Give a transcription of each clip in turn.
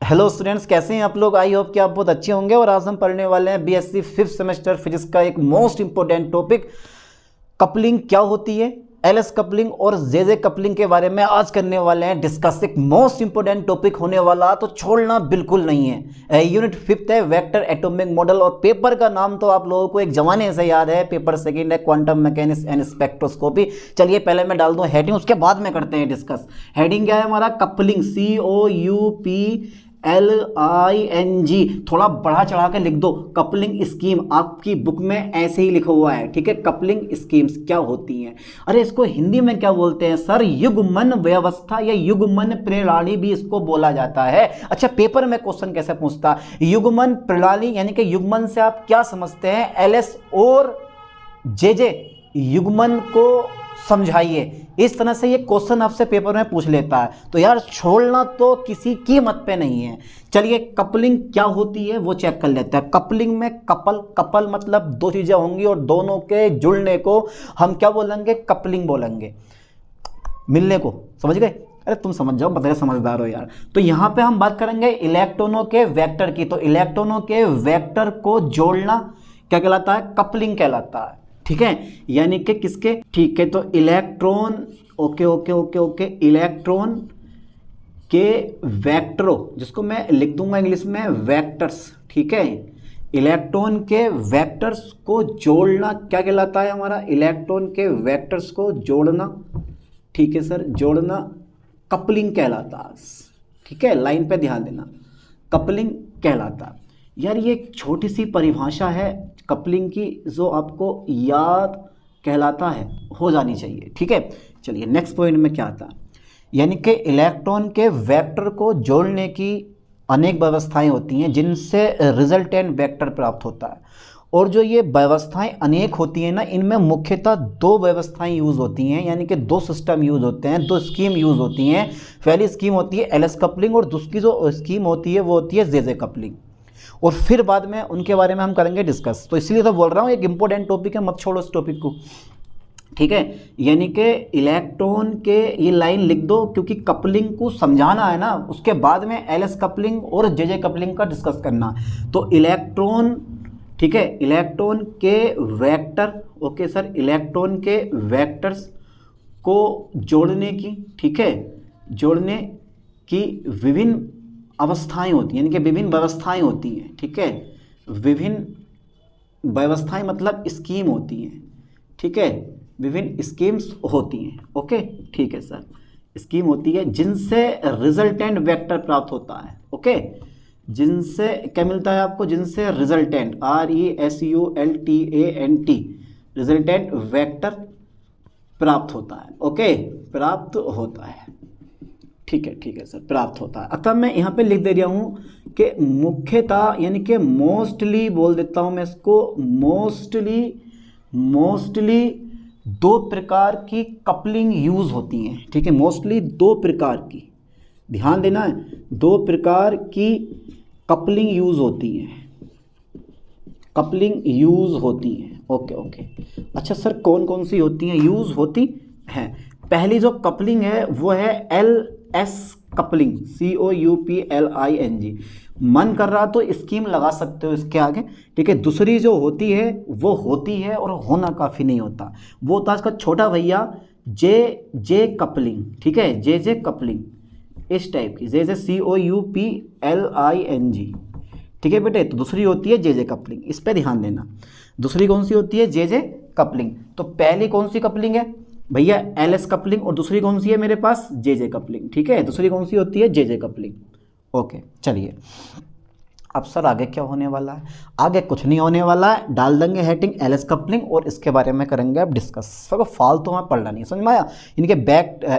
Hello students, कैसे हैं आप लोग। आई होप कि आप बहुत अच्छे होंगे। और आज हम पढ़ने वाले हैं बीएससी 5th सेमेस्टर फिजिक्स का एक मोस्ट इंपॉर्टेंट टॉपिक, कपलिंग क्या होती है, एलएस कपलिंग और जेजे कपलिंग के बारे में आज करने वाले हैं डिस्कस। एक मोस्ट इंपॉर्टेंट टॉपिक होने वाला, तो छोड़ना बिल्कुल नहीं है। यूनिट 5th है, वेक्टर एटॉमिक मॉडल। और पेपर का नाम तो आप लोगों को एक जमाने से याद है, पेपर सेकंड है, क्वांटम मैकेनिक्स एंड स्पेक्ट्रोस्कोपी। चलिए पहले मैं डाल दूं हेडिंग, उसके बाद में करते हैं डिस्कस। हेडिंग क्या है हमारा, कपलिंग, COUPLING। थोड़ा बढ़ा चढ़ा के लिख दो, कपलिंग स्कीम। आपकी बुक में ऐसे ही लिखा हुआ है, ठीक है। कपलिंग स्कीम्स क्या होती हैं। अरे इसको हिंदी में क्या बोलते हैं सर, युग्मन व्यवस्था या युग्मन प्रणाली भी इसको बोला जाता है। अच्छा, पेपर में क्वेश्चन कैसे पूछता, युग्मन प्रणाली यानी कि युग्मन से आप क्या समझते हैं, एलएस और जेजे युग्मन को समझाइए। इस तरह से ये क्वेश्चन आपसे पेपर में पूछ लेता है, तो यार छोड़ना तो किसी कीमत पे नहीं है। चलिए कपलिंग क्या होती है वो चेक कर लेते हैं। कपलिंग में कपल मतलब दो चीजें होंगी और दोनों के जुड़ने को हम क्या बोलेंगे, कपलिंग बोलेंगे। मिलने को, समझ गए। अरे तुम समझ जाओ, बड़े समझदार हो यार। तो यहाँ पे हम बात करेंगे इलेक्ट्रॉनों के वेक्टर की। तो इलेक्ट्रॉनों के वेक्टर को जोड़ना क्या कहलाता है, कपलिंग कहलाता है, ठीक है। यानी कि किसके, ठीक है। तो इलेक्ट्रॉन, ओके, इलेक्ट्रॉन के वेक्टरों, जिसको मैं लिख दूंगा इंग्लिश में वेक्टर्स, ठीक है। इलेक्ट्रॉन के वेक्टर्स को जोड़ना क्या कहलाता है हमारा, इलेक्ट्रॉन के वेक्टर्स को जोड़ना, ठीक है सर, जोड़ना कपलिंग कहलाता है, ठीक है। लाइन पे ध्यान देना, कपलिंग कहलाता। यार ये एक छोटी सी परिभाषा है कपलिंग की, जो आपको याद कहलाता है, हो जानी चाहिए, ठीक है। चलिए नेक्स्ट पॉइंट में क्या आता है, यानी कि इलेक्ट्रॉन के वेक्टर को जोड़ने की अनेक व्यवस्थाएं होती हैं जिनसे रिजल्टेंट वेक्टर प्राप्त होता है। और जो ये व्यवस्थाएं अनेक होती हैं ना, इनमें मुख्यतः दो व्यवस्थाएं यूज़ होती हैं, यानी कि दो सिस्टम यूज़ होते हैं, दो स्कीम यूज़ होती हैं। पहली स्कीम होती है एलएस कपलिंग और दूसरी जो स्कीम होती है वो होती है जेजे कपलिंग। और फिर बाद में उनके बारे में हम करेंगे डिस्कस। तो इसलिए तो बोल रहा हूँ एक इंपॉर्टेंट टॉपिक है, मत छोड़ो इस टॉपिक को, ठीक है। यानी कि इलेक्ट्रॉन के, ये लाइन लिख दो क्योंकि कपलिंग को समझाना है ना, उसके बाद में एलएस कपलिंग और जेजे कपलिंग का डिस्कस करना। तो इलेक्ट्रॉन, ठीक है, इलेक्ट्रॉन के वेक्टर, ओके सर, इलेक्ट्रॉन के वेक्टर्स को जोड़ने की, ठीक है, जोड़ने की विभिन्न अवस्थाएं होती हैं, यानी कि विभिन्न व्यवस्थाएं होती हैं, ठीक है। विभिन्न व्यवस्थाएं मतलब स्कीम होती हैं, ठीक है, विभिन्न स्कीम्स होती हैं, ओके, ठीक है सर। स्कीम होती है जिनसे रिजल्टेंट वेक्टर प्राप्त होता है, ओके। जिनसे क्या मिलता है आपको, जिनसे रिजल्टेंट, RESULTANT, रिजल्टेंट वेक्टर प्राप्त होता है, ओके, प्राप्त होता है, ठीक है सर, प्राप्त होता है। अतः मैं यहाँ पे लिख दे रहा हूँ कि मुख्यतः, यानी कि मोस्टली बोल देता हूँ मैं इसको, मोस्टली दो प्रकार की कपलिंग यूज़ होती हैं, ठीक है। मोस्टली दो प्रकार की, ध्यान देना है, दो प्रकार की कपलिंग यूज़ होती हैं, कपलिंग यूज़ होती हैं, ओके। अच्छा सर कौन कौन सी होती हैं, यूज़ होती हैं। पहली जो कपलिंग है वो है LS कपलिंग, COUPLING। मन कर रहा तो स्कीम लगा सकते हो इसके आगे, ठीक है। दूसरी जो होती है वो होती है और होना काफ़ी नहीं होता, वो होता है इसका छोटा भैया जे कपलिंग, ठीक है, जे कपलिंग, इस टाइप की, जे COUPLING, ठीक है बेटे। तो दूसरी होती है जे कपलिंग, इस पर ध्यान देना। दूसरी कौन सी होती है, जे कपलिंग। तो पहली कौन सी कपलिंग है भैया, एलएस कपलिंग, और दूसरी कौन सी है मेरे पास, जे कपलिंग, ठीक है। दूसरी कौन सी होती है, जे कपलिंग, ओके। चलिए अब सर आगे क्या होने वाला है, आगे कुछ नहीं होने वाला है, डाल देंगे हेडिंग एलएस कपलिंग और इसके बारे में करेंगे अब डिस्कस। सबको फालतू में पढ़ना नहीं, समझ में आया। इनके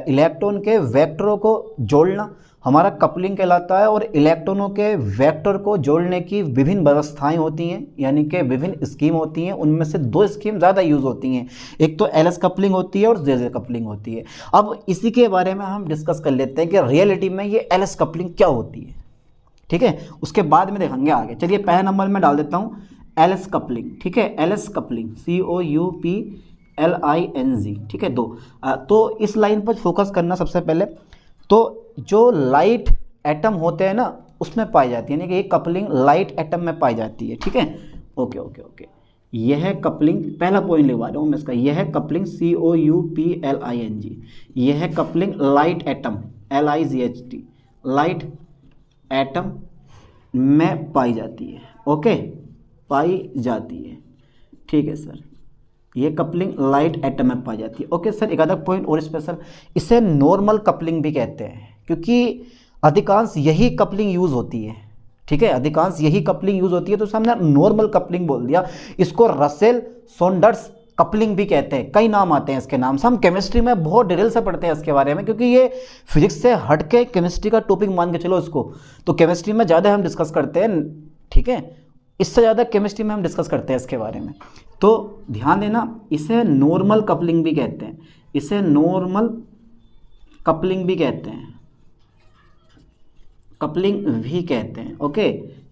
इलेक्ट्रॉन के वेक्टरों को जोड़ना हमारा कपलिंग कहलाता है, और इलेक्ट्रॉनों के वेक्टर को जोड़ने की विभिन्न व्यवस्थाएं होती हैं, यानी कि विभिन्न स्कीम होती हैं। उनमें से दो स्कीम ज़्यादा यूज़ होती हैं, एक तो एलएस कपलिंग होती है और जे कपलिंग होती है। अब इसी के बारे में हम डिस्कस कर लेते हैं कि रियलिटी में ये एलएस कपलिंग क्या होती है, ठीक है। उसके बाद में देखेंगे आगे। चलिए पहले नंबर में डाल देता हूँ एलएस कपलिंग, ठीक है, एलएस कपलिंग, COUPLING, ठीक है, दो। तो इस लाइन पर फोकस करना सबसे पहले। तो जो लाइट एटम होते हैं ना, उसमें पाई जाती है, यानी कि ये कपलिंग लाइट एटम में पाई जाती है। ठीक है, ओके ओके ओके, यह है कपलिंग, पहला पॉइंट लिखवा रहा हूँ मैं इसका, यह है कपलिंग COUPLING, यह है coupling light atom LIGHT, light atom में पाई जाती है। ओके, पाई जाती है। ठीक है सर, ये कपलिंग लाइट एटम में पाई जाती है। ओके सर, एक आधा पॉइंट और स्पेशल, इसे नॉर्मल कपलिंग भी कहते हैं, क्योंकि अधिकांश यही कपलिंग यूज़ होती है। ठीक है, अधिकांश यही कपलिंग यूज़ होती है, तो हमने नॉर्मल कपलिंग बोल दिया। इसको रसेल सॉन्डर्स कपलिंग भी कहते हैं, कई नाम आते हैं इसके नाम से। हम केमिस्ट्री में बहुत डिटेल से पढ़ते हैं इसके बारे में, क्योंकि ये फिजिक्स से हटके केमिस्ट्री का टॉपिक मान के चलो इसको, तो केमिस्ट्री में ज़्यादा हम डिस्कस करते हैं। ठीक है, इससे ज़्यादा केमिस्ट्री में हम डिस्कस करते हैं इसके बारे में, तो ध्यान देना। इसे नॉर्मल कपलिंग भी कहते हैं, इसे नॉर्मल कपलिंग भी कहते हैं, कपलिंग भी कहते हैं। ओके,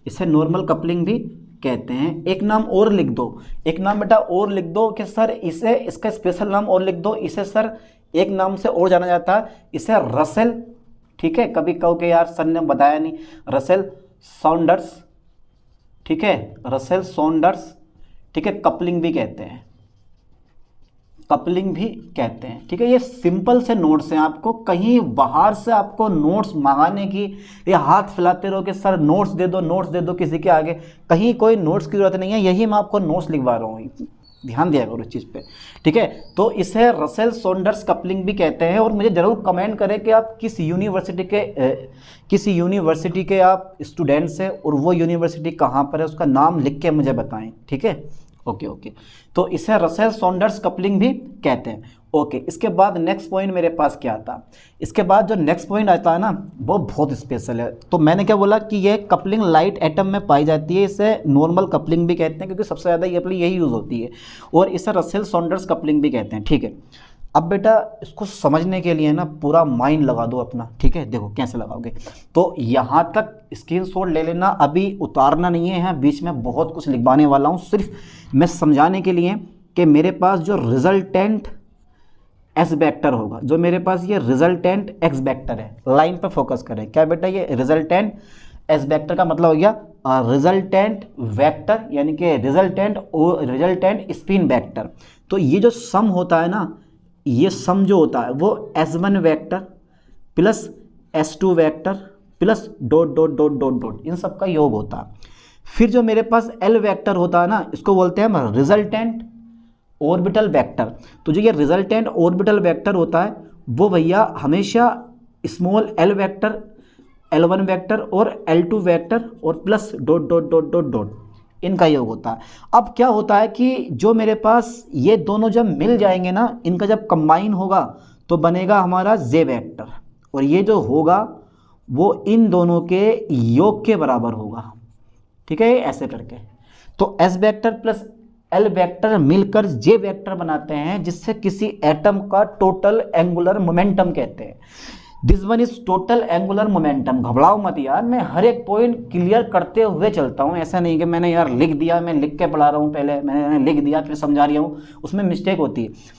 इसे नॉर्मल कपलिंग भी कहते हैं। एक नाम और लिख दो, एक नाम बेटा और लिख दो कि सर इसे, इसका स्पेशल नाम और लिख दो, इसे सर एक नाम से और जाना जाता है, इसे रसेल, ठीक है, कभी कहो कि यार सर ने बताया नहीं, रसेल सॉन्डर्स, ठीक है, रसेल सॉन्डर्स, ठीक है, कपलिंग भी कहते हैं, कपलिंग भी कहते हैं। ठीक है, ये सिंपल से नोट्स हैं, आपको कहीं बाहर से आपको नोट्स मंगाने की, ये हाथ फैलाते रहो कि सर नोट्स दे दो, नोट्स दे दो किसी के आगे, कहीं कोई नोट्स की जरूरत नहीं है, यही मैं आपको नोट्स लिखवा रहा हूँ, ध्यान दिया करो इस चीज़ पे। ठीक है, तो इसे रसेल सॉन्डर्स कपलिंग भी कहते हैं। और मुझे ज़रूर कमेंट करें कि आप किस यूनिवर्सिटी के आप स्टूडेंट्स हैं और वो यूनिवर्सिटी कहाँ पर है, उसका नाम लिख के मुझे बताएं। ठीक है, ओके ओके, तो इसे रसेल सॉन्डर्स कपलिंग भी कहते हैं। ओके, इसके बाद नेक्स्ट पॉइंट मेरे पास क्या आता, इसके बाद जो नेक्स्ट पॉइंट आता है ना, वो बहुत स्पेशल है। तो मैंने क्या बोला कि ये कपलिंग लाइट एटम में पाई जाती है, इसे नॉर्मल कपलिंग भी कहते हैं, क्योंकि सबसे ज़्यादा ये अपनी यही यूज़ होती है, और इसे रसेल सॉन्डर्स कपलिंग भी कहते हैं। ठीक है, अब बेटा इसको समझने के लिए ना पूरा माइंड लगा दो अपना। ठीक है, देखो कैसे लगाओगे, तो यहाँ तक स्क्रीनशॉट ले लेना, अभी उतारना नहीं है, बीच में बहुत कुछ लिखवाने वाला हूँ, सिर्फ मैं समझाने के लिए कि मेरे पास जो रिजल्टेंट एस वेक्टर होगा, जो मेरे पास ये रिजल्टेंट एक्स वेक्टर है, लाइन पर फोकस करें। क्या बेटा, ये रिजल्टेंट एस वेक्टर का मतलब हो गया रिजल्टेंट वेक्टर, यानी कि रिजल्टेंट स्पिन वेक्टर। तो ये जो सम होता है ना, ये सम जो होता है वो S1 vector plus S2 vector plus dot dot dot dot dot, इन सब का योग होता है। फिर जो मेरे पास L वेक्टर होता है ना, इसको बोलते हैं हम रिजल्टेंट ऑर्बिटल वेक्टर। तो जो ये रिजल्टेंट ऑर्बिटल वेक्टर होता है वो भैया हमेशा small l vector, L1 vector और L2 वेक्टर और plus dot dot dot dot dot, इनका योग होता है। अब क्या होता है कि जो मेरे पास ये दोनों जब मिल जाएंगे ना, इनका जब कंबाइन होगा तो बनेगा हमारा J वेक्टर, और ये जो होगा वो इन दोनों के योग के बराबर होगा। ठीक है, ऐसे करके तो S vector plus L vector मिलकर J वेक्टर बनाते हैं, जिससे किसी एटम का टोटल एंगुलर मोमेंटम कहते हैं। This one is total angular momentum. घबराओ मत यार, मैं हर एक पॉइंट क्लियर करते हुए चलता हूँ, ऐसा नहीं कि मैंने यार लिख दिया, मैं लिख के पढ़ा रहा हूँ, पहले मैंने लिख दिया फिर समझा रहा हूँ, उसमें मिस्टेक होती है।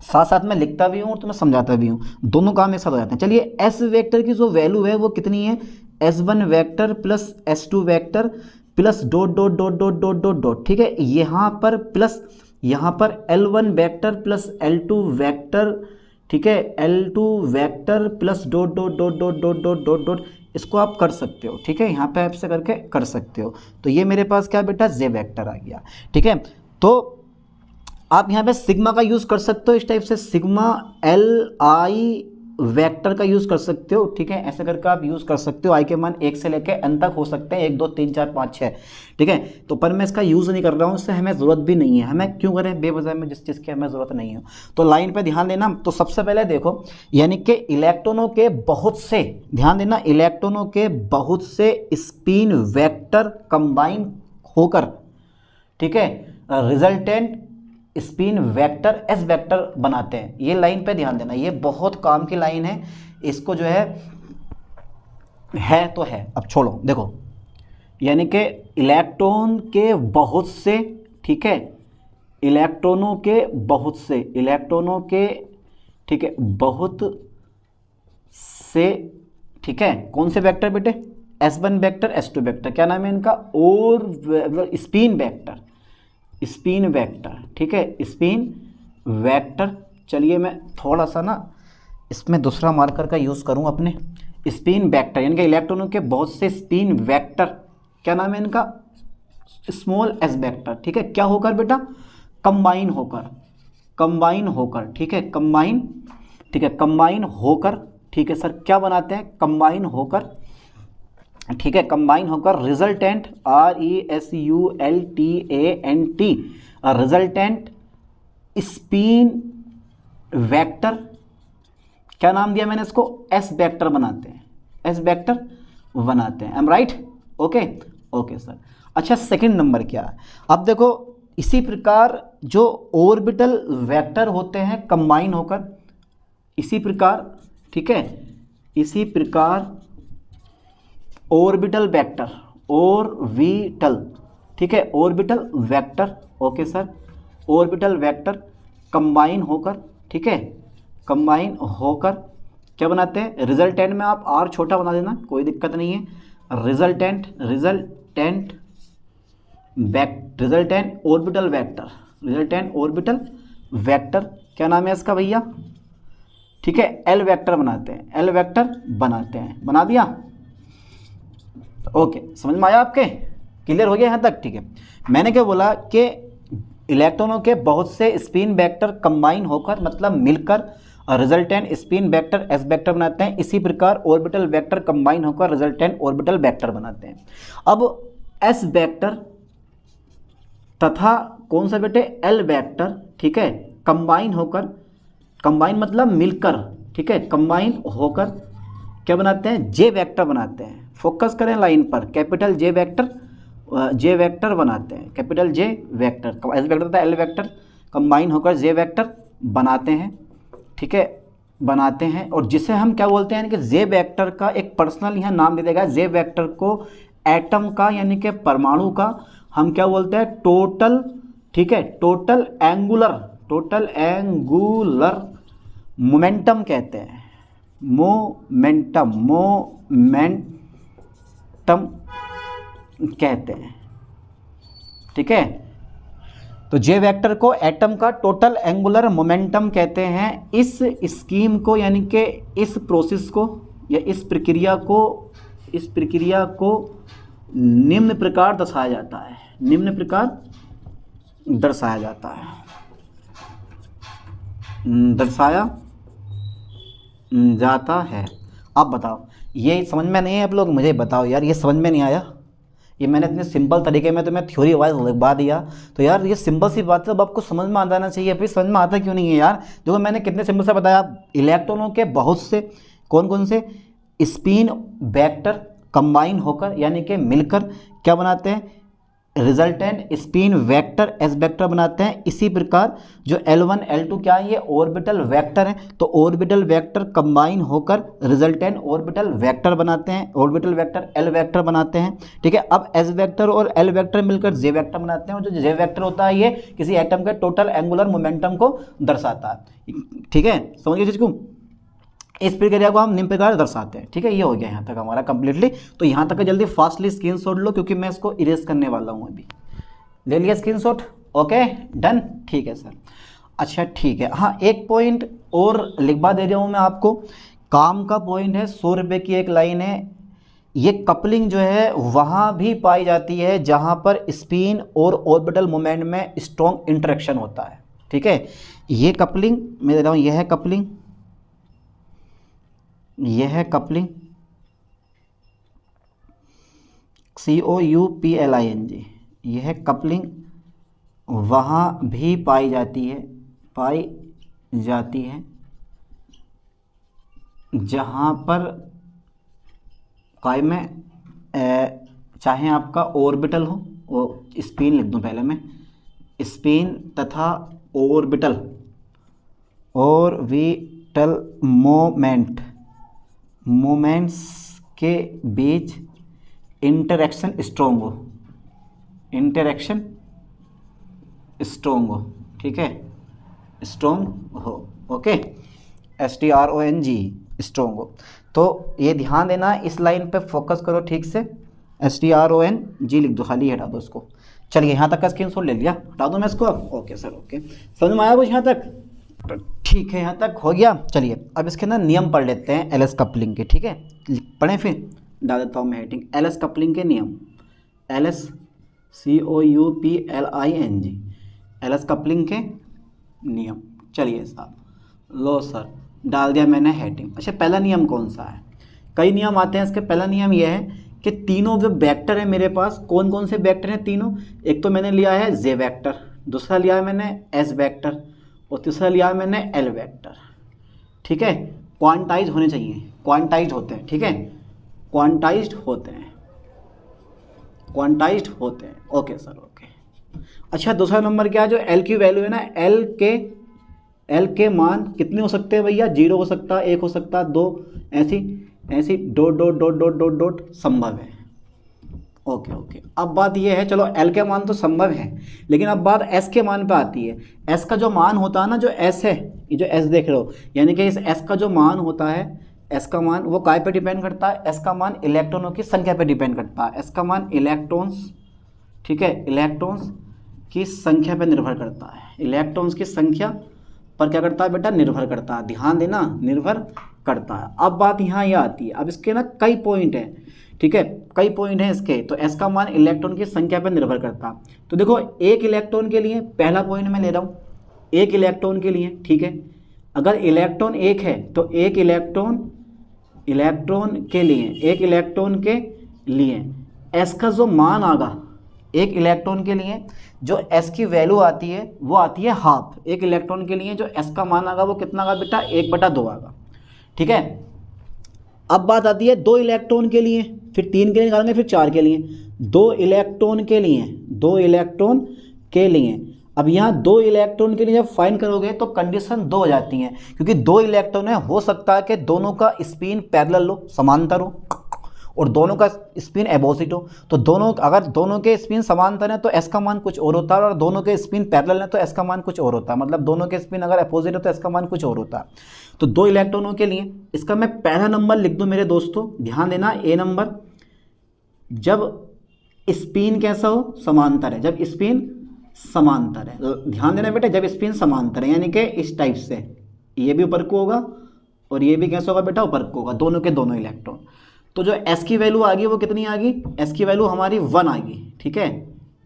साथ साथ मैं लिखता भी हूँ और तुम्हें समझाता भी हूँ, दोनों काम एक साथ हो जाते हैं। चलिए, एस वेक्टर की जो वैल्यू है वो कितनी है, S1 vector plus S2 vector plus dot dot dot dot dot dot dot. ठीक है, यहाँ पर प्लस, यहाँ पर L1 vector plus L2 vector, ठीक है, L2 vector plus dot dot dot dot dot dot dot dot, इसको आप कर सकते हो। ठीक है, यहाँ पे ऐसे करके कर सकते हो। तो ये मेरे पास क्या बेटा, J वेक्टर आ गया। ठीक है, तो आप यहाँ पे सिग्मा का यूज़ कर सकते हो, इस टाइप से सिग्मा LI वेक्टर का यूज़ कर सकते हो। ठीक है, ऐसे करके आप यूज़ कर सकते हो। आई के मान 1 से लेकर n तक हो सकते हैं, 1 2 3 4 5 6। ठीक है, तो पर मैं इसका यूज़ नहीं कर रहा हूँ, इससे हमें ज़रूरत भी नहीं है, हमें क्यों करें बेवजह में जिस चीज़ की हमें ज़रूरत नहीं है। तो लाइन पे ध्यान देना। तो सबसे पहले देखो, यानी कि इलेक्ट्रॉनों के बहुत से, ध्यान देना, इलेक्ट्रॉनों के बहुत से स्पिन वेक्टर कंबाइन होकर, ठीक है, resultant spin vector S vector बनाते हैं। ये लाइन पे ध्यान देना, ये बहुत काम की लाइन है, इसको जो है तो है, अब छोड़ो। देखो, यानी कि इलेक्ट्रॉन के बहुत से, ठीक है, इलेक्ट्रॉनों के बहुत से, इलेक्ट्रॉनों के, ठीक है, बहुत से, ठीक है, कौन से वेक्टर बेटे, S1 वेक्टर S2 वेक्टर, क्या नाम है इनका, और स्पिन वेक्टर, स्पिन वेक्टर, ठीक है, स्पिन वेक्टर। चलिए मैं थोड़ा सा ना इसमें दूसरा मार्कर का यूज़ करूँ अपने, स्पिन वेक्टर यानी कि इलेक्ट्रॉनों के बहुत से स्पिन वेक्टर, क्या नाम है इनका, स्मॉल एस वेक्टर, ठीक है, क्या होकर बेटा, कंबाइन होकर, कंबाइन होकर, ठीक है, कंबाइन, ठीक है, कंबाइन होकर, ठीक है सर, क्या बनाते हैं, कंबाइन होकर, ठीक है, कंबाइन होकर resultant, RESULTANT, resultant spin vector, क्या नाम दिया मैंने इसको, एस वेक्टर बनाते हैं, एस वेक्टर बनाते हैं, M right, okay okay sir. अच्छा सेकंड नंबर क्या है, अब देखो इसी प्रकार जो ऑर्बिटल वेक्टर होते हैं कंबाइन होकर, इसी प्रकार, ठीक है, इसी प्रकार ऑर्बिटल वेक्टर, ऑर्बिटल, ठीक है, orbital vector, okay sir, orbital vector combine होकर, ठीक है, कंबाइन होकर क्या बनाते हैं, रिजल्टेंट में आप आर छोटा बना देना, कोई दिक्कत नहीं है, resultant, resultant resultant orbital vector, resultant orbital vector, क्या नाम है इसका भैया, ठीक है, एल वेक्टर बनाते हैं, एल वेक्टर बनाते हैं, बना दिया, ओके, समझ में आया आपके, क्लियर हो गया यहाँ तक, ठीक है। मैंने क्या बोला कि इलेक्ट्रॉनों के बहुत से स्पिन वेक्टर कंबाइन होकर, मतलब मिलकर resultant spin vector S vector बनाते हैं, इसी प्रकार ऑर्बिटल वेक्टर कंबाइन होकर रिजल्टेंट ऑर्बिटल वेक्टर बनाते हैं। अब एस वेक्टर तथा कौन सा बेटे, एल वेक्टर, ठीक है, कंबाइन होकर, कंबाइन मतलब मिलकर, ठीक है, कंबाइन होकर क्या बनाते हैं, जे वेक्टर बनाते हैं, फोकस करें लाइन पर, कैपिटल जे वेक्टर, जे वेक्टर बनाते हैं, capital J vector, S vector तथा एल वेक्टर कंबाइन होकर जे वेक्टर बनाते हैं, ठीक है, बनाते हैं, और जिसे हम क्या बोलते हैं, यानी कि जे वेक्टर का एक पर्सनल यहाँ नाम दे देगा, जे वेक्टर को एटम का यानी कि परमाणु का हम क्या बोलते हैं, टोटल, ठीक है, total angular, total angular momentum कहते हैं, मोमेंटम, मोमेंटम कहते हैं, ठीक है। तो जे वेक्टर को एटम का टोटल एंगुलर मोमेंटम कहते हैं। इस स्कीम को यानी कि इस प्रोसेस को या इस प्रक्रिया को निम्न प्रकार दर्शाया जाता है, निम्न प्रकार दर्शाया जाता है, दर्शाया जाता है। अब बताओ, ये समझ में नहीं है आप लोग, मुझे बताओ यार, ये समझ में नहीं आया, ये मैंने इतने सिंपल तरीके में तुम्हें थ्योरी वाइज लिखवा दिया, तो यार ये सिंपल सी बात है, अब आपको समझ में आ जाना चाहिए, फिर समझ में आता क्यों नहीं है यार। देखो मैंने कितने सिंपल से बताया, इलेक्ट्रॉनों के बहुत से कौन कौन से स्पिन वेक्टर कंबाइन होकर यानी कि मिलकर क्या बनाते हैं, resultant spin vector S vector बनाते हैं। इसी प्रकार जो L1 L2 क्या है, ये ऑर्बिटल वेक्टर हैं, तो ऑर्बिटल वेक्टर कंबाइन होकर रिजल्टेंट ऑर्बिटल वेक्टर बनाते हैं, ऑर्बिटल वेक्टर एल वेक्टर बनाते हैं, ठीक है। अब एस वेक्टर और एल वेक्टर मिलकर जे वेक्टर बनाते हैं, और जो जे वेक्टर होता है ये किसी एटम के टोटल एंगुलर मोमेंटम को दर्शाता है, ठीक है, समझिए चीज को। इस प्रक्रिया को हम निम्न प्रकार दर्शाते हैं, ठीक है। ये हो गया यहाँ तक हमारा कंप्लीटली, तो यहाँ तक जल्दी फास्टली स्क्रीनशॉट लो, क्योंकि मैं इसको इरेज करने वाला हूँ अभी। ले लिया स्क्रीनशॉट, ओके डन, ठीक है सर। अच्छा ठीक है, हाँ एक पॉइंट और लिखवा दे रहा हूँ मैं आपको, काम का पॉइंट है, 100 रुपये की एक लाइन है। ये कपलिंग जो है वहाँ भी पाई जाती है जहाँ पर स्पिन और ऑर्बिटल मोमेंट में स्ट्रॉन्ग इंटरेक्शन होता है, ठीक है। ये कपलिंग मैं दे रहा हूँ, यह है कपलिंग, यह है कपलिंग, COUPLING, यह है कपलिंग, वहाँ भी पाई जाती है जहाँ पर काय में चाहे आपका ऑर्बिटल हो, वो स्पिन लिख दूँ पहले मैं, स्पिन तथा ऑर्बिटल मोमेंट्स के बीच इंटरेक्शन स्ट्रॉन्ग हो, ठीक है, स्ट्रॉन्ग हो, ओके, STRONG स्ट्रोंग हो। तो ये ध्यान देना, इस लाइन पे फोकस करो ठीक से, STRONG लिख दो, खाली हटा दो इसको। चलिए यहाँ तक का स्क्रीनशॉट ले लिया, हटा दो मैं इसको अब। ओके सर, ओके, समझ में आया कुछ यहाँ तक? तो ठीक है, यहाँ तक हो गया। चलिए अब इसके ना नियम पढ़ लेते हैं एलएस कपलिंग के, ठीक है, पढ़ें फिर डाल देता हूँ मैं हेडिंग, एलएस कपलिंग के नियम, LS COUPLING, एलएस कपलिंग के नियम। चलिए साहब, लो सर, डाल दिया मैंने हेडिंग। अच्छा, पहला नियम कौन सा है? कई नियम आते हैं इसके। पहला नियम यह है कि तीनों जो वेक्टर है मेरे पास, कौन कौन से वेक्टर हैं तीनों? एक तो मैंने लिया है जे वेक्टर, दूसरा लिया है मैंने एस वेक्टर, और तीसरा लिया है मैंने एल वेक्टर, ठीक है। क्वांटाइज होने चाहिए, क्वांटाइज होते हैं, ठीक है, क्वांटाइज्ड होते हैं, क्वांटाइज्ड होते हैं। Okay sir, okay. अच्छा, दूसरा नंबर क्या है? जो एल की वैल्यू है ना, एल के मान कितने हो सकते हैं भैया? 0 हो सकता है, 1 हो सकता है, 2, ऐसी dot dot dot dot dot dot संभव है। ओके ओके, अब बात ये है, चलो एल के मान तो संभव है, लेकिन अब बात एस के मान पे आती है। एस का जो मान होता है ना, जो एस है, ये जो एस देख रहे हो, यानी कि इस एस का जो मान होता है, एस का मान वो काय पे डिपेंड करता है? एस का मान इलेक्ट्रॉनों की संख्या पे डिपेंड करता है। एस का मान इलेक्ट्रॉन्स, ठीक है, इलेक्ट्रॉन्स की संख्या पे निर्भर करता है। इलेक्ट्रॉन्स की संख्या पर क्या करता है बेटा? निर्भर करता है। ध्यान देना, निर्भर करता है। अब बात यहाँ ये आती है, अब इसके ना कई पॉइंट हैं, ठीक है, कई पॉइंट हैं इसके। तो एस का मान इलेक्ट्रॉन की संख्या पर निर्भर करता है। तो देखो, एक इलेक्ट्रॉन के लिए पहला पॉइंट मैं ले रहा हूँ, एक इलेक्ट्रॉन के लिए, ठीक है, अगर इलेक्ट्रॉन एक है तो एक इलेक्ट्रॉन के लिए, एक इलेक्ट्रॉन के लिए एस का जो मान आगा, एक इलेक्ट्रॉन के लिए जो एस की वैल्यू आती है वो आती है हाफ। एक इलेक्ट्रॉन के लिए जो एस का मान आगा वो कितना आगा बेटा? 1/2 आगा, ठीक है। अब बात आती है 2 इलेक्ट्रॉन के लिए, फिर 3 के लिए निकालेंगे, फिर 4 के लिए। 2 इलेक्ट्रॉन के लिए, 2 इलेक्ट्रॉन के लिए, अब यहाँ 2 इलेक्ट्रॉन के लिए जब फाइंड करोगे तो कंडीशन 2 हो जाती हैं, क्योंकि 2 इलेक्ट्रॉन है, हो सकता है कि दोनों का स्पिन पैरेलल हो, समांतर हो, और दोनों का स्पिन अपोजिट हो। तो दोनों, अगर दोनों के स्पिन समांतर हैं तो एस का मान कुछ और होता है, और दोनों के स्पिन पैरेलल हैं तो एस का मान कुछ और होता है। मतलब दोनों के स्पिन अगर अपोजिट हो तो एस का मान कुछ और होता है। तो 2 इलेक्ट्रॉनों के लिए इसका मैं पहला नंबर लिख दूं मेरे दोस्तों, ध्यान देना, ए नंबर, जब स्पिन कैसा हो? समांतर है। जब स्पिन समांतर है, ध्यान देना बेटा, जब स्पिन समांतर है, यानी कि इस टाइप से, ये भी ऊपर को होगा और ये भी कैसा होगा बेटा? ऊपर को होगा, दोनों के दोनों इलेक्ट्रॉन। तो जो एस की वैल्यू आ गई वो कितनी आ गई? एस की वैल्यू हमारी 1 आ गई, ठीक है।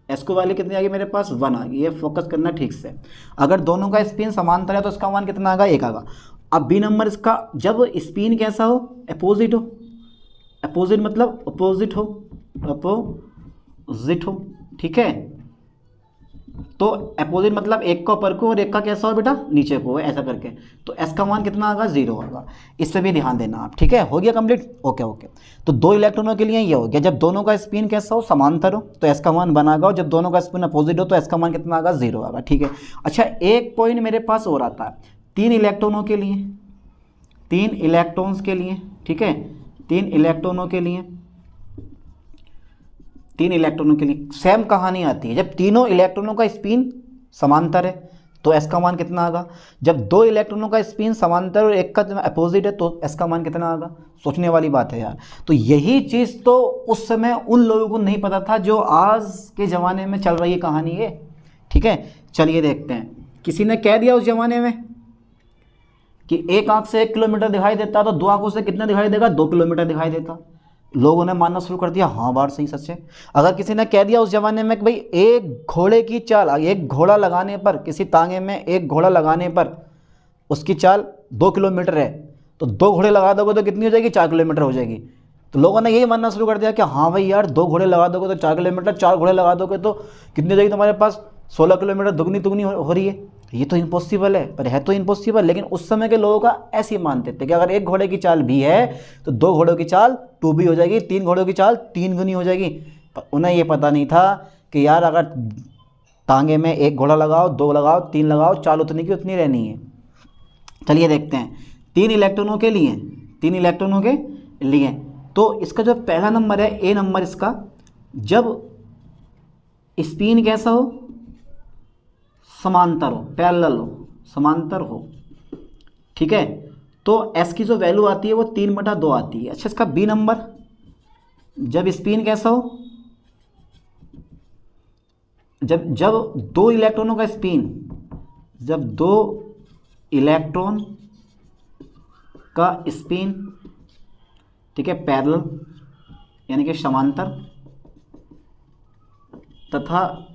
एस को वैल्यू कितनी आ गई मेरे पास? 1 आ गई। ये फोकस करना ठीक से। अगर दोनों का स्पिन समांतर है तो इसका मान कितना आएगा? 1 आएगा। अब बी नंबर इसका, जब स्पिन कैसा हो? अपोजिट हो। अपोजिट मतलब अपोजिट हो, अपोजिट हो, ठीक है। तो अपोजिट मतलब एक का ऊपर को और एक का कैसा हो बेटा? नीचे को, ऐसा करके। तो एस का मान कितना आएगा? 0 होगा। इस पर भी ध्यान देना आप, ठीक है। हो गया कंप्लीट? Okay okay. तो 2 इलेक्ट्रॉनों के लिए ये हो गया, जब दोनों का स्पिन कैसा हो? समांतर हो तो एस का मान 1 आएगा, और जब दोनों का स्पिन अपोजिट हो तो एस का मान कितना आएगा? 0 आएगा, ठीक है। अच्छा, एक पॉइंट मेरे पास और आता है, 3 इलेक्ट्रॉनों के लिए, 3 इलेक्ट्रॉन्स के लिए, ठीक है, 3 इलेक्ट्रॉनों के लिए, 3 इलेक्ट्रॉनों के लिए सेम कहानी आती है। जब तीनों इलेक्ट्रॉनों का स्पिन समांतर है तो एस का मान कितना आएगा? जब 2 इलेक्ट्रॉनों का स्पिन समांतर और एक का अपोजिट है तो एस का मान कितना आएगा? सोचने वाली बात है यार। तो यही चीज़ तो उस समय उन लोगों को नहीं पता था जो आज के ज़माने में चल रही है कहानी ये, ठीक है। चलिए देखते हैं, किसी ने कह दिया उस ज़माने में कि एक आंख से 1 किलोमीटर दिखाई देता, तो 2 आंखों से कितना दिखाई देगा? 2 किलोमीटर दिखाई देता। लोगों ने मानना शुरू कर दिया, हाँ बात सही, सच है। अगर किसी ने कह दिया उस जमाने में कि भाई एक घोड़े की चाल, एक घोड़ा लगाने पर, किसी तांगे में एक घोड़ा लगाने पर उसकी चाल 2 किलोमीटर है, तो 2 घोड़े लगा दोगे तो कितनी हो जाएगी? 4 किलोमीटर हो जाएगी। तो लोगों ने यही मानना शुरू कर दिया कि हाँ भाई यार, 2 घोड़े लगा दोगे तो 4 किलोमीटर, 4 घोड़े लगा दोगे तो कितनी हो जाएगी तुम्हारे पास? 16 किलोमीटर। दुगनी हो रही है। ये तो इम्पॉसिबल है, पर है तो इम्पॉसिबल। लेकिन उस समय के लोगों का ऐसे ही मानते थे कि अगर 1 घोड़े की चाल भी है तो 2 घोड़ों की चाल 2 भी हो जाएगी, 3 घोड़ों की चाल 3 गुनी हो जाएगी। पर उन्हें ये पता नहीं था कि यार अगर तांगे में 1 घोड़ा लगाओ, 2 लगाओ, 3 लगाओ, चाल उतनी की उतनी रहनी है। चलिए देखते हैं, 3 इलेक्ट्रॉनों के लिए, 3 इलेक्ट्रॉनों के लिए, तो इसका जो पहला नंबर है, ए नंबर इसका, जब स्पिन कैसा हो? समांतर हो, पैरेलल हो, समांतर हो, ठीक है। तो तो एस की जो वैल्यू आती है वो 3/2 आती है। अच्छा, इसका बी नंबर, जब स्पिन कैसा हो, जब जब 2 इलेक्ट्रॉनों का स्पिन, जब 2 इलेक्ट्रॉन का स्पिन, ठीक है, पैरेलल यानी कि समांतर, तथा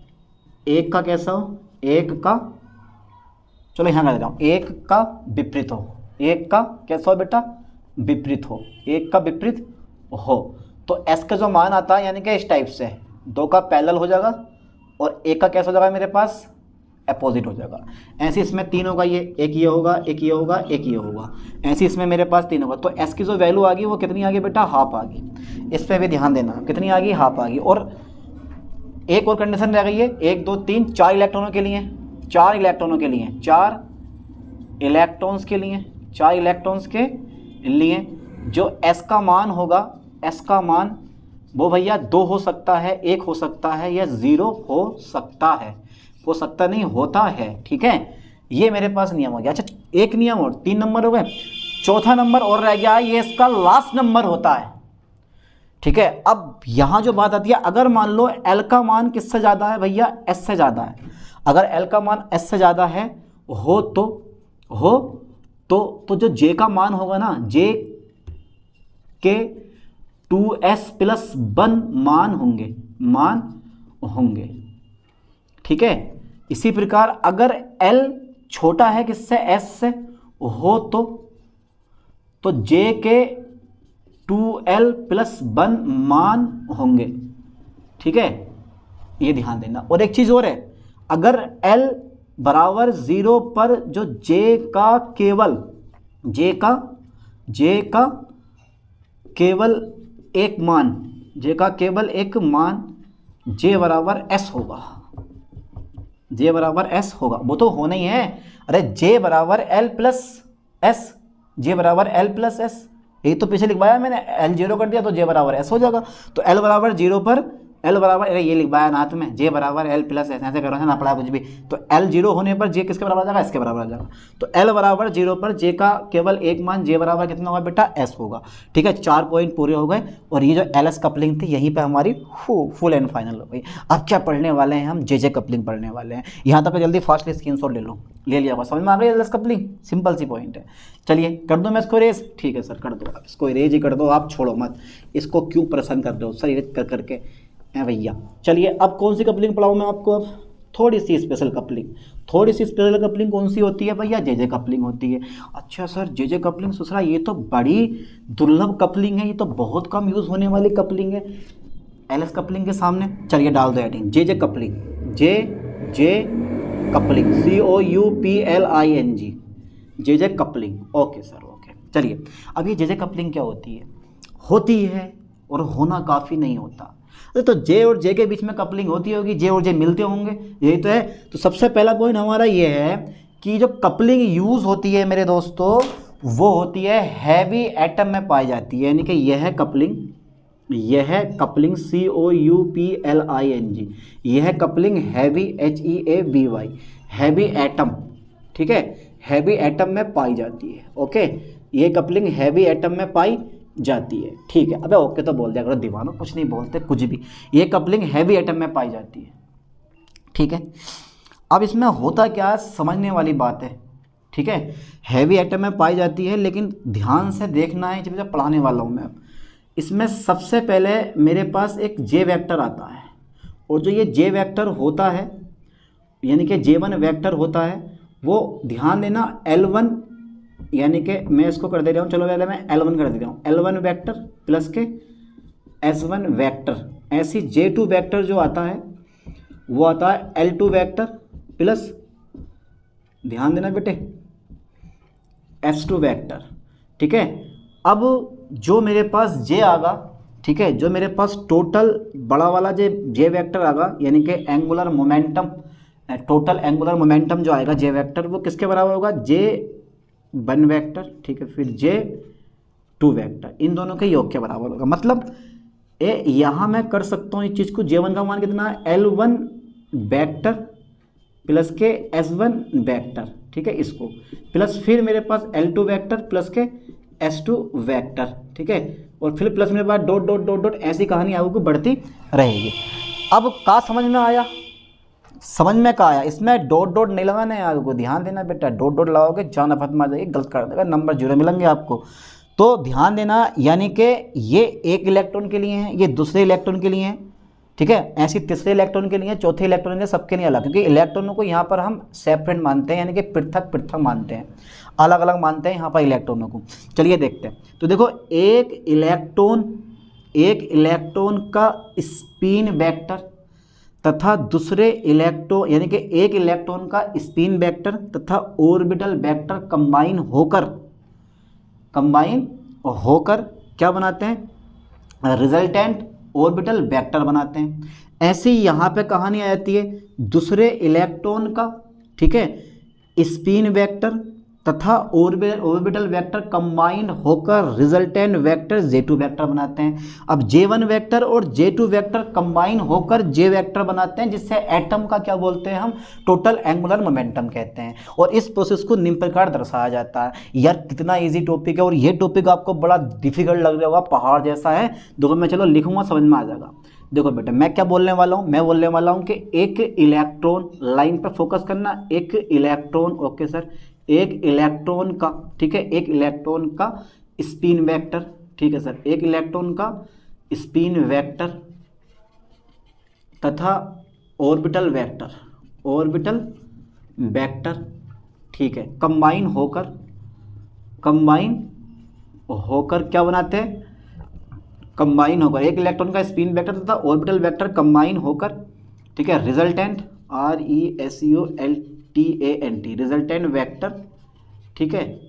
एक का कैसा हो, एक का, चलो यहाँ कर देता हूँ, एक का विपरीत हो, एक का कैसा हो बेटा, विपरीत हो, एक का विपरीत हो, तो एस का जो मान आता है यानी कि इस टाइप से 2 का पैरेलल हो जाएगा और एक का कैसा हो जाएगा मेरे पास, अपोजिट हो जाएगा। ऐसे इसमें 3 होगा, ये एक ये होगा, एक ये होगा, एक ये होगा, ऐसे इसमें मेरे पास 3 होगा। तो एस की जो वैल्यू आ गई वो कितनी आ गई बेटा, हाफ आ गई। इस पर भी ध्यान देना, कितनी आ गई, हाफ आ गई। और एक और कंडीशन रह गई है, 1 2 3 4 इलेक्ट्रॉनों के लिए, 4 इलेक्ट्रॉनों के लिए, 4 इलेक्ट्रॉन्स के लिए, 4 इलेक्ट्रॉन्स के लिए जो एस का मान होगा, एस का मान वो भैया 2 हो सकता है, 1 हो सकता है या 0 हो सकता है, हो सकता नहीं, होता है, ठीक है। ये मेरे पास नियम हो गया। अच्छा, एक नियम और 3 नंबर हो गए, चौथा नंबर और रह गया, ये इसका लास्ट नंबर होता है, ठीक है। अब यहाँ जो बात आती है, अगर मान लो एल का मान किससे ज़्यादा है भैया, एस से ज़्यादा है, अगर एल का मान एस से ज़्यादा है हो तो जो जे का मान होगा ना, जे के 2s+1 मान होंगे, ठीक है। इसी प्रकार अगर L छोटा है किससे, S से हो तो J के 2l+1 मान होंगे, ठीक है, ये ध्यान देना। और एक चीज़ और है, अगर L बराबर 0 पर जो J का केवल एक मान, J का केवल एक मान J बराबर S होगा, J बराबर S होगा, वो तो होना ही है। अरे J बराबर L+S, J बराबर L+S, यही तो पीछे लिखवाया मैंने, L 0 कर दिया तो J बराबर S हो जाएगा। तो L बराबर 0 पर, L बराबर, अरे ये लिखवाया नाथ में, J बराबर L+S, ऐसे करो ना पड़ा कुछ भी, तो L 0 होने पर J किसके बराबर आ जाएगा, इसके बराबर आ जाएगा। तो L बराबर 0 पर J का केवल एक मान J बराबर कितना होगा बेटा, S होगा, ठीक है। 4 पॉइंट पूरे हो गए और ये जो LS कपलिंग थी यहीं पे हमारी फुल एंड फाइनल हो गई। अब क्या पढ़ने वाले हैं हम, JJ कपलिंग पढ़ने वाले हैं। यहाँ तक जल्दी फास्टली स्क्रीनशॉट ले लो, ले लिया, समझ में आ गई LS कपलिंग, सिंपल सी पॉइंट है। चलिए कर दो मैं इसको इरेज, ठीक है सर कर दो, आप इसको इरेज ही कर दो, आप छोड़ो मत, इसको क्यों परेशान कर रहे हो सर, इरेज कर करके भैया। चलिए अब कौन सी कपलिंग पढ़ाऊँ मैं आपको, अब थोड़ी सी स्पेशल कपलिंग, थोड़ी सी स्पेशल कपलिंग कौन सी होती है भैया, JJ कपलिंग होती है। अच्छा सर JJ कपलिंग दूसरा, ये तो बड़ी दुर्लभ कपलिंग है, ये तो बहुत कम यूज़ होने वाली कपलिंग है LS कपलिंग के सामने। चलिए डाल दो heading, JJ coupling, JJ coupling, COUPLING, JJ coupling, okay sir okay. चलिए अब ये JJ कपलिंग क्या होती है और होना काफ़ी नहीं होता। तो J और J के बीच में कपलिंग होती होगी, J और J मिलते होंगे, यही तो है। तो सबसे पहला पॉइंट हमारा ये है कि जो कपलिंग यूज़ होती है मेरे दोस्तों, वो होती है हैवी एटम में पाई जाती है, यानी कि यह कपलिंग COUPLING, यह coupling heavy HEAVY, heavy atom, ठीक है, हैवी एटम में पाई जाती है, ओके। ये कपलिंग हैवी एटम में पाई जाती है, ठीक है। अबे ओके तो बोल दिया करो दीवानों, कुछ नहीं बोलते कुछ भी। ये कपलिंग हैवी एटम में पाई जाती है, ठीक है। अब इसमें होता क्या है, समझने वाली बात है, ठीक है। हैवी एटम में पाई जाती है, लेकिन ध्यान से देखना है जब पढ़ाने वाला हूँ मैं। इसमें सबसे पहले मेरे पास एक J वेक्टर आता है, और जो ये J वेक्टर होता है यानी कि J1 वेक्टर होता है, वो ध्यान देना L1, यानी कि मैं इसको कर दे रहा हूँ, चलो पहले मैं L1 कर दे रहा हूँ, L1 वेक्टर प्लस के S1 वेक्टर। ऐसी J2 वेक्टर जो आता है वो आता है L2 वेक्टर प्लस, ध्यान देना बेटे, S2 वेक्टर, ठीक है। अब जो मेरे पास J आगा, ठीक है, जो मेरे पास टोटल बड़ा वाला J वेक्टर आगा, यानी कि angular momentum, total angular momentum जो आएगा J वेक्टर, वो किसके बराबर होगा, J1 वेक्टर, ठीक है, फिर J2 वेक्टर, इन दोनों के योग के बराबर होगा। मतलब यहाँ मैं कर सकता हूँ इस चीज़ को, J1 का मान कितना है, L1 वेक्टर प्लस के S1 वेक्टर, ठीक है, इसको प्लस फिर मेरे पास L2 वेक्टर प्लस के S2 वेक्टर, ठीक है, और फिर प्लस मेरे पास डॉट डॉट डॉट डॉट, ऐसी कहानी आगे बढ़ती रहेगी। अब का समझ में आया, समझ में का आया, इसमें डॉट डॉट नहीं लगाना है, आपको ध्यान देना बेटा, डॉट डॉट लगाओगे जान आफत में आ जाएगी, गलत कर देगा, नंबर 0 मिलेंगे आपको। तो ध्यान देना, यानी कि ये एक इलेक्ट्रॉन के लिए है, ये दूसरे इलेक्ट्रॉन के लिए है, ठीक है, ऐसी तीसरे इलेक्ट्रॉन के लिए, चौथे इलेक्ट्रॉन के लिए, सबके लिए अलग, क्योंकि इलेक्ट्रॉनों को यहाँ पर हम सेपरेट मानते हैं, यानी कि पृथक पृथक मानते हैं, अलग अलग मानते हैं यहाँ पर इलेक्ट्रॉनों को। चलिए देखते हैं। तो देखो एक इलेक्ट्रॉन का स्पिन वेक्टर तथा दूसरे इलेक्ट्रॉन, यानी कि एक इलेक्ट्रॉन का स्पिन वेक्टर तथा ऑर्बिटल वेक्टर कंबाइन होकर क्या बनाते हैं, रिजल्टेंट ऑर्बिटल वेक्टर बनाते हैं। ऐसे ही यहाँ पे कहानी आ जाती है, दूसरे इलेक्ट्रॉन का, ठीक है, स्पिन वेक्टर तथा ऑर्बिटल वेक्टर कंबाइन होकर रिजल्टेंट वेक्टर J2 वेक्टर बनाते हैं। अब J1 वेक्टर और J2 वेक्टर कंबाइन होकर J वेक्टर बनाते हैं, जिससे एटम का क्या बोलते हैं हम, टोटल एंगुलर मोमेंटम कहते हैं। और इस प्रोसेस को निम्न प्रकार दर्शाया जाता है। यार कितना इजी टॉपिक है, और ये टॉपिक आपको बड़ा डिफिकल्ट लग रहा होगा, पहाड़ जैसा है। देखो मैं चलो लिखूंगा, समझ में आ जाएगा। देखो बेटा मैं क्या बोलने वाला हूँ, मैं बोलने वाला हूँ कि एक इलेक्ट्रॉन, लाइन पर फोकस करना, एक इलेक्ट्रॉन, ओके सर, एक इलेक्ट्रॉन का, ठीक है, एक इलेक्ट्रॉन का स्पिन वेक्टर, ठीक है सर, एक इलेक्ट्रॉन का स्पिन वेक्टर तथा ऑर्बिटल वेक्टर, ठीक है, कंबाइन होकर क्या बनाते हैं, कंबाइन होकर एक इलेक्ट्रॉन का स्पिन वेक्टर तथा ऑर्बिटल वेक्टर कंबाइन होकर, ठीक है, रिजल्टेंट RESULTANT रिजल्टेंट वेक्टर, ठीक है,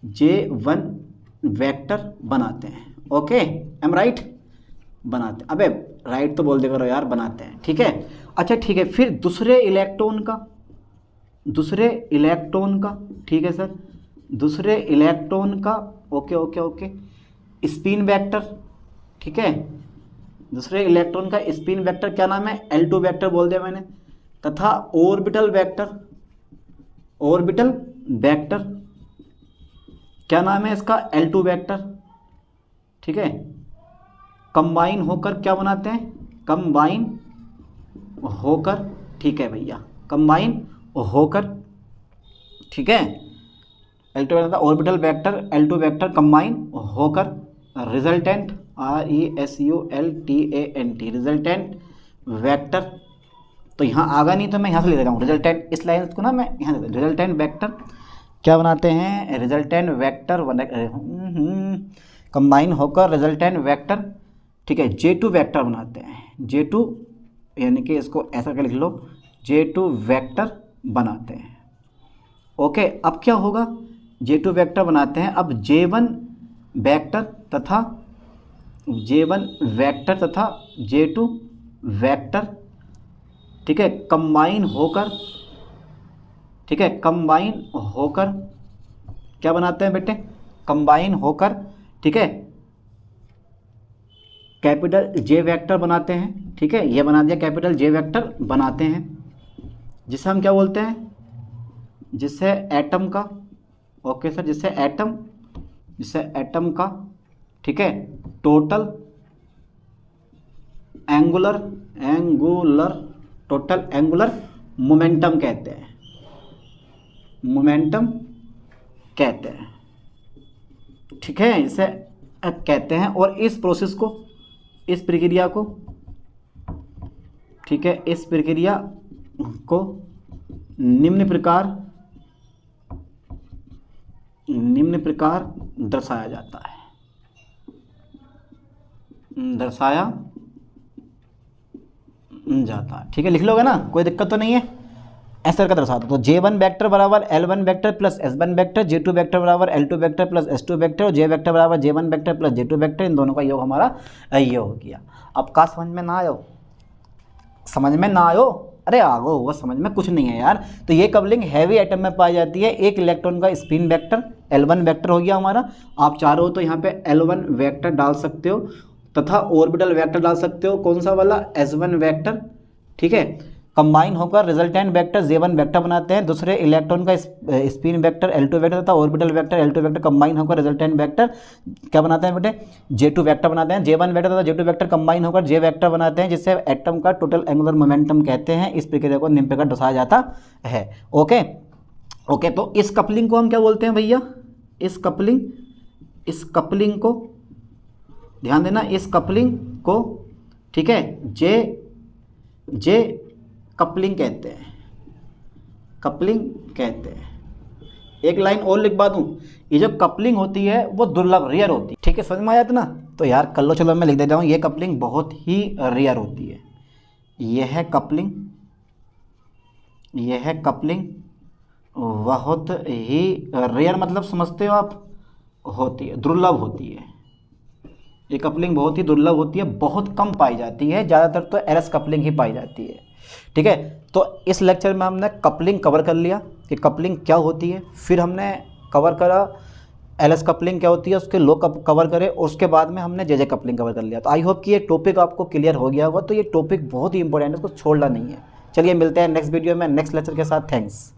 J1 वेक्टर बनाते हैं। ओके, एम राइट, बनाते हैं। अबे राइट तो बोल दे करो यार, बनाते हैं, ठीक है। अच्छा ठीक है, फिर दूसरे इलेक्ट्रॉन का, ठीक है सर, दूसरे इलेक्ट्रॉन का, ओके स्पिन वेक्टर, ठीक है, दूसरे इलेक्ट्रॉन का स्पिन वेक्टर क्या नाम है, L2 वेक्टर बोल दिया मैंने, तथा ऑर्बिटल वेक्टर क्या नाम है इसका, L2 वेक्टर, ठीक है, कंबाइन होकर क्या बनाते हैं, कंबाइन होकर, ठीक है भैया, कंबाइन होकर, ठीक है, L2 vector orbital vector, L2 vector combine होकर रिजल्टेंट RESULTANT रिजल्टेंट वेक्टर। तो यहाँ आगा नहीं तो मैं यहाँ से ले लेता हूँ रिजल्टेंट, इस लाइन को ना मैं यहाँ से, रिजल्टेंट वेक्टर क्या बनाते हैं, रिजल्टेंट वेक्टर कंबाइन होकर रिजल्टेंट वेक्टर, ठीक है, J2 वेक्टर बनाते हैं, J2 यानी कि इसको ऐसा कर लिख लो, J2 वेक्टर बनाते हैं। ओके, अब क्या होगा, J2 वेक्टर बनाते हैं, अब J1 वेक्टर तथा J2 वेक्टर, ठीक है, कंबाइन होकर, ठीक है, कंबाइन होकर क्या बनाते हैं बेटे, कंबाइन होकर, ठीक है, कैपिटल J वेक्टर बनाते हैं, ठीक है, ये बना दिया, कैपिटल J वेक्टर बनाते हैं, जिसे हम क्या बोलते हैं, जिससे एटम का, ओके सर, जिससे एटम का, ठीक है, टोटल एंगुलर मोमेंटम कहते हैं, ठीक है, इसे कहते हैं। और इस प्रोसेस को, इस प्रक्रिया को, ठीक है, इस प्रक्रिया को निम्न प्रकार दर्शाया जाता है, ठीक है, लिख लोगे ना, कोई दिक्कत तो नहीं है, ऐसा करके दर्शा दो। तो J1 वेक्टर बराबर L1 vector plus S1 vector, J2 vector बराबर L2 vector plus S2 vector, और J वेक्टर बराबर J1 vector plus J2 vector, इन दोनों का योग हमारा ये हो गया। अब का समझ में ना आयो, अरे आगो, वो समझ में कुछ नहीं है यार। तो ये कपलिंग हैवी एटम में पाई जाती है। एक इलेक्ट्रॉन का स्पिन वेक्टर L1 वेक्टर हो गया हमारा, आप चाहो तो यहाँ पे L1 वेक्टर डाल सकते हो तथा ऑर्बिटल वेक्टर डाल सकते हो, कौन सा वाला, S1 वेक्टर, ठीक है, कंबाइन होकर रिजल्टेंट वेक्टर J1 वेक्टर बनाते हैं। दूसरे इलेक्ट्रॉन का स्पिन वेक्टर L2 वेक्टर तथा orbital vector L2 vector combine होकर रिजल्टेंट वेक्टर क्या बनाते हैं बेटे, J2 वेक्टर बनाते हैं। J1 वेक्टर तथा J2 वेक्टर कंबाइन होकर J वेक्टर बनाते हैं, जिससे एटम का टोटल एंगुलर मोमेंटम कहते हैं। इस प्रक्रिया को निम्न प्रकार दर्शाया जाता है। ओके ओके, तो इस कपलिंग को हम क्या बोलते हैं भैया, इस कपलिंग को ध्यान देना, इस कपलिंग को ठीक है जे कपलिंग कहते हैं, कपलिंग कहते हैं। एक लाइन और लिखवा दूं, ये जो कपलिंग होती है वो दुर्लभ, रेयर होती है। ठीक है, समझ में आया था ना? तो यार कर लो, चलो मैं लिख देता हूँ, ये कपलिंग बहुत ही रेयर होती है। यह है कपलिंग बहुत ही रेयर, मतलब समझते हो आप, होती है, दुर्लभ होती है। ये कपलिंग बहुत ही दुर्लभ होती है, बहुत कम पाई जाती है, ज़्यादातर तो एरस कपलिंग ही पाई जाती है। ठीक है, तो इस लेक्चर में हमने कपलिंग कवर कर लिया कि कपलिंग क्या होती है, फिर हमने कवर करा एलएस कपलिंग क्या होती है, उसके लो कवर करे, और उसके बाद में हमने जे कपलिंग कवर कर लिया। तो आई होप कि ये टॉपिक आपको क्लियर हो गया होगा। तो ये टॉपिक बहुत ही इंपॉर्टेंट है, उसको छोड़ना नहीं है। चलिए मिलते हैं नेक्स्ट वीडियो में नेक्स्ट लेक्चर के साथ। थैंक्स।